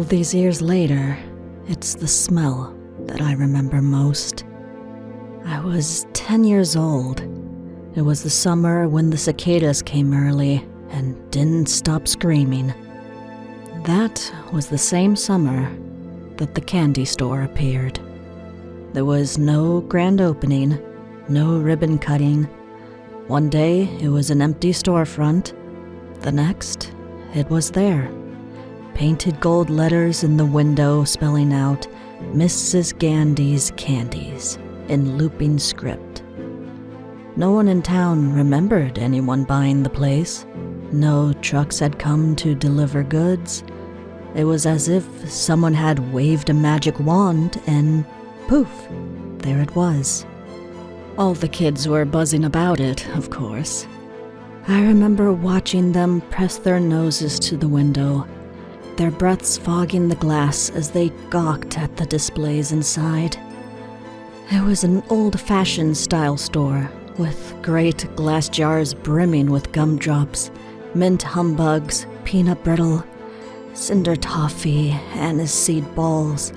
All these years later, it's the smell that I remember most. I was 10 years old. It was the summer when the cicadas came early and didn't stop screaming. That was the same summer that the candy store appeared. There was no grand opening, no ribbon cutting. One day, it was an empty storefront. The next, it was there. Painted gold letters in the window spelling out Mrs. Gandy's Candies in looping script. No one in town remembered anyone buying the place. No trucks had come to deliver goods. It was as if someone had waved a magic wand and poof, there it was. All the kids were buzzing about it, of course. I remember watching them press their noses to the window, their breaths fogging the glass as they gawked at the displays inside. It was an old-fashioned style store, with great glass jars brimming with gumdrops, mint humbugs, peanut brittle, cinder toffee, aniseed balls,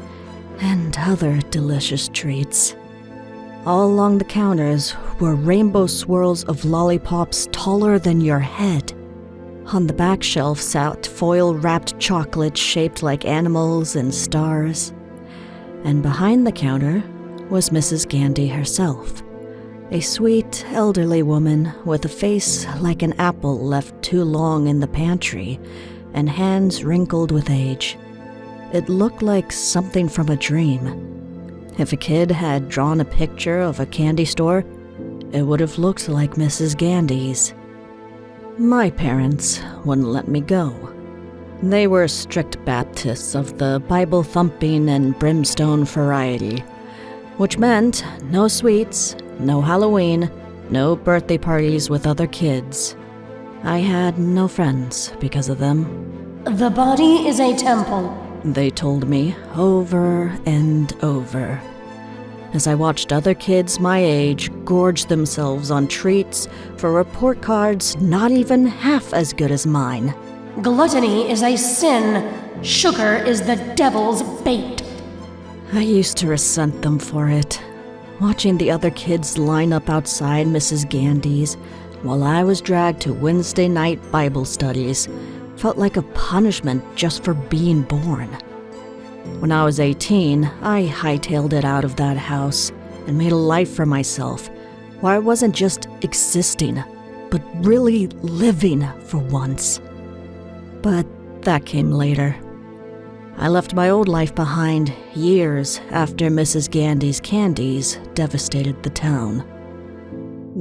and other delicious treats. All along the counters were rainbow swirls of lollipops taller than your head. On the back shelf sat foil-wrapped chocolate shaped like animals and stars. And behind the counter was Mrs. Gandy herself, a sweet, elderly woman with a face like an apple left too long in the pantry and hands wrinkled with age. It looked like something from a dream. If a kid had drawn a picture of a candy store, it would have looked like Mrs. Gandy's. My parents wouldn't let me go. They were strict Baptists of the Bible-thumping and brimstone variety, which meant no sweets, no Halloween, no birthday parties with other kids. I had no friends because of them. The body is a temple, they told me over and over, as I watched other kids my age gorge themselves on treats for report cards not even half as good as mine. Gluttony is a sin. Sugar is the devil's bait. I used to resent them for it, watching the other kids line up outside Mrs. Gandy's while I was dragged to Wednesday night Bible studies. Felt like a punishment just for being born. When I was 18, I hightailed it out of that house and made a life for myself, where I wasn't just existing, but really living for once. But that came later. I left my old life behind years after Mrs. Gandy's candies devastated the town.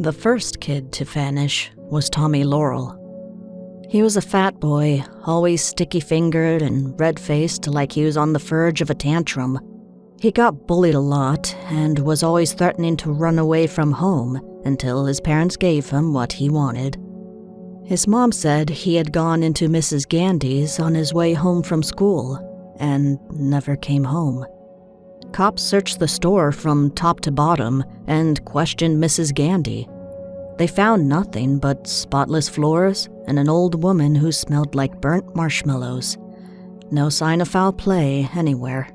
The first kid to vanish was Tommy Laurel. He was a fat boy, always sticky-fingered and red-faced like he was on the verge of a tantrum. He got bullied a lot and was always threatening to run away from home until his parents gave him what he wanted. His mom said he had gone into Mrs. Gandy's on his way home from school and never came home. Cops searched the store from top to bottom and questioned Mrs. Gandy. They found nothing but spotless floors and an old woman who smelled like burnt marshmallows. No sign of foul play anywhere.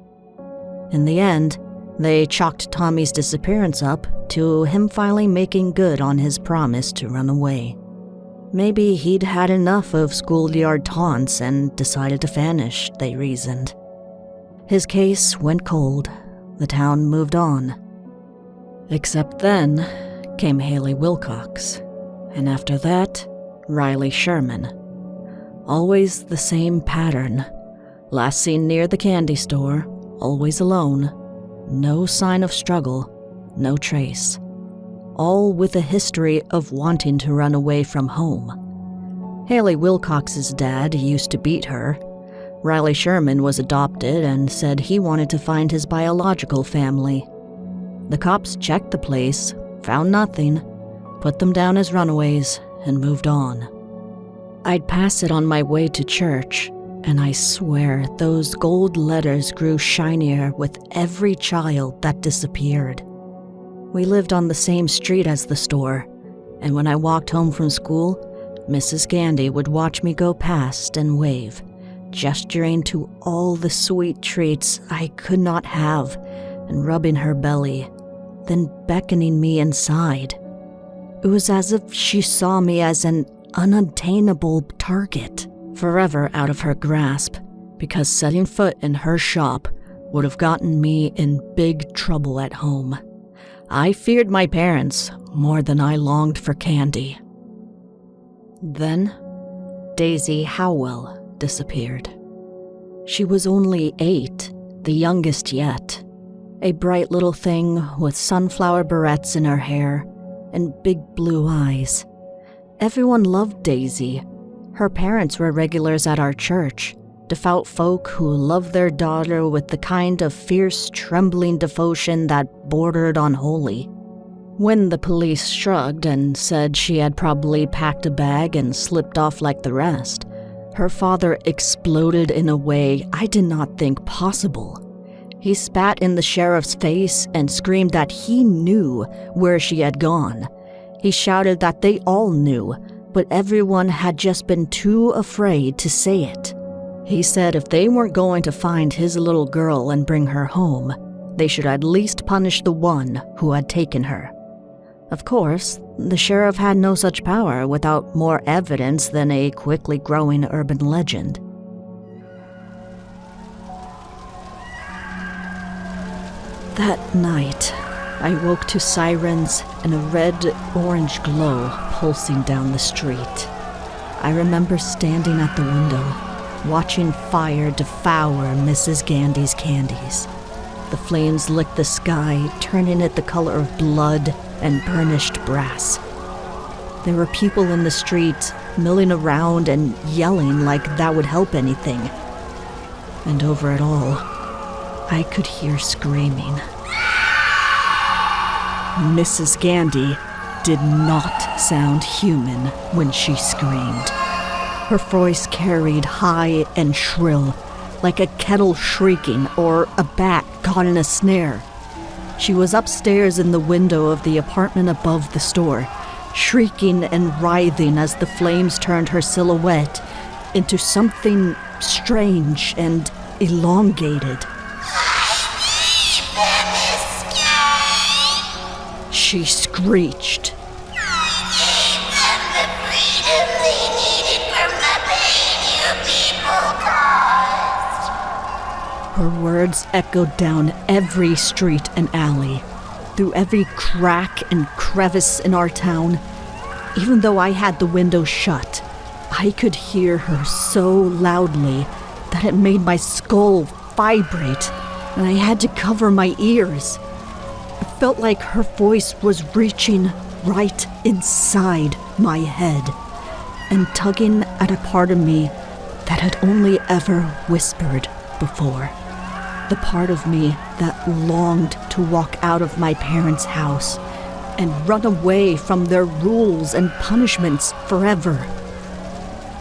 In the end, they chalked Tommy's disappearance up to him finally making good on his promise to run away. Maybe he'd had enough of schoolyard taunts and decided to vanish, they reasoned. His case went cold. The town moved on. Except then came Haley Wilcox, and after that, Riley Sherman. Always the same pattern. Last seen near the candy store, always alone. No sign of struggle, no trace. All with a history of wanting to run away from home. Haley Wilcox's dad used to beat her. Riley Sherman was adopted and said he wanted to find his biological family. The cops checked the place, found nothing, put them down as runaways, and moved on. I'd pass it on my way to church, and I swear those gold letters grew shinier with every child that disappeared. We lived on the same street as the store, and when I walked home from school, Mrs. Gandy would watch me go past and wave, gesturing to all the sweet treats I could not have and rubbing her belly, then beckoning me inside. It was as if she saw me as an unattainable target, forever out of her grasp, because setting foot in her shop would have gotten me in big trouble at home. I feared my parents more than I longed for candy. Then, Daisy Howell disappeared. She was only 8, the youngest yet. A bright little thing with sunflower barrettes in her hair and big blue eyes. Everyone loved Daisy. Her parents were regulars at our church, devout folk who loved their daughter with the kind of fierce, trembling devotion that bordered on holy. When the police shrugged and said she had probably packed a bag and slipped off like the rest, her father exploded in a way I did not think possible. He spat in the sheriff's face and screamed that he knew where she had gone. He shouted that they all knew, but everyone had just been too afraid to say it. He said if they weren't going to find his little girl and bring her home, they should at least punish the one who had taken her. Of course, the sheriff had no such power without more evidence than a quickly growing urban legend. That night, I woke to sirens and a red-orange glow pulsing down the street. I remember standing at the window, watching fire devour Mrs. Gandy's candies. The flames licked the sky, turning it the color of blood and burnished brass. There were people in the street, milling around and yelling like that would help anything. And over it all, I could hear screaming. Mrs. Gandy did not sound human when she screamed. Her voice carried high and shrill, like a kettle shrieking or a bat caught in a snare. She was upstairs in the window of the apartment above the store, shrieking and writhing as the flames turned her silhouette into something strange and elongated. She screeched. Her words echoed down every street and alley, through every crack and crevice in our town. Even though I had the window shut, I could hear her so loudly that it made my skull vibrate, and I had to cover my ears. It felt like her voice was reaching right inside my head and tugging at a part of me that had only ever whispered before. The part of me that longed to walk out of my parents' house and run away from their rules and punishments forever.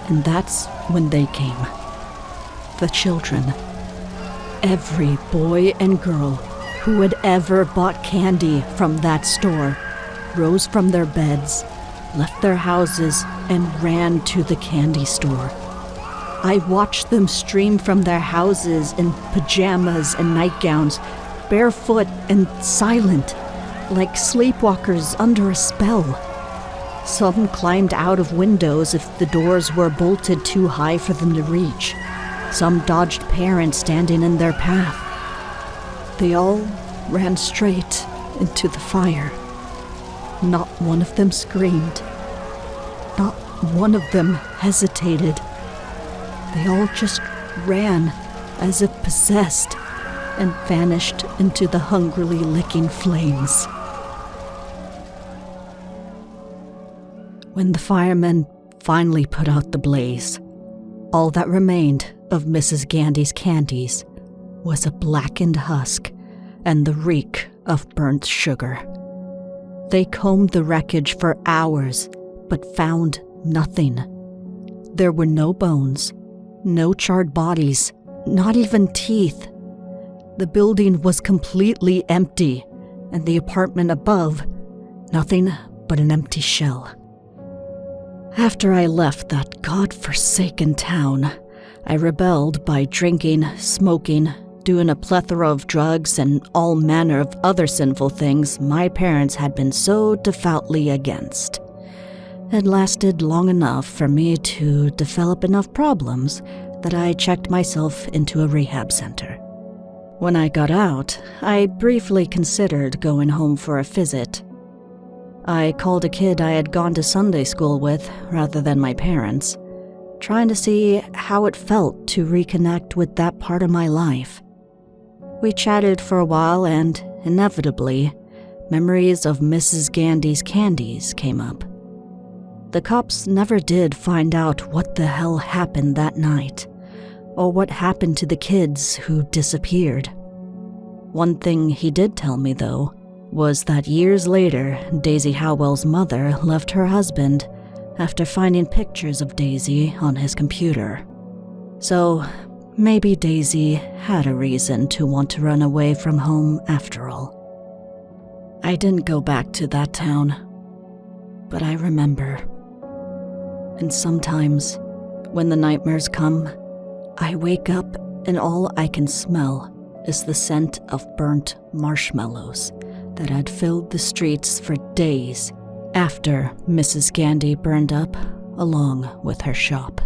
And that's when they came. The children. Every boy and girl who had ever bought candy from that store rose from their beds, left their houses, and ran to the candy store. I watched them stream from their houses in pajamas and nightgowns, barefoot and silent, like sleepwalkers under a spell. Some climbed out of windows if the doors were bolted too high for them to reach. Some dodged parents standing in their path. They all ran straight into the fire. Not one of them screamed. Not one of them hesitated. They all just ran as if possessed and vanished into the hungrily licking flames. When the firemen finally put out the blaze, all that remained of Mrs. Gandy's candies was a blackened husk and the reek of burnt sugar. They combed the wreckage for hours, but found nothing. There were no bones, no charred bodies, not even teeth. The building was completely empty, and the apartment above, nothing but an empty shell. After I left that God-forsaken town, I rebelled by drinking, smoking, doing a plethora of drugs, and all manner of other sinful things my parents had been so devoutly against. It lasted long enough for me to develop enough problems that I checked myself into a rehab center. When I got out, I briefly considered going home for a visit. I called a kid I had gone to Sunday school with rather than my parents, trying to see how it felt to reconnect with that part of my life. We chatted for a while and, inevitably, memories of Mrs. Gandy's candies came up. The cops never did find out what the hell happened that night, or what happened to the kids who disappeared. One thing he did tell me, though, was that years later, Daisy Howell's mother left her husband after finding pictures of Daisy on his computer. So, maybe Daisy had a reason to want to run away from home after all. I didn't go back to that town, but I remember. And sometimes, when the nightmares come, I wake up and all I can smell is the scent of burnt marshmallows that had filled the streets for days after Mrs. Gandy burned up along with her shop.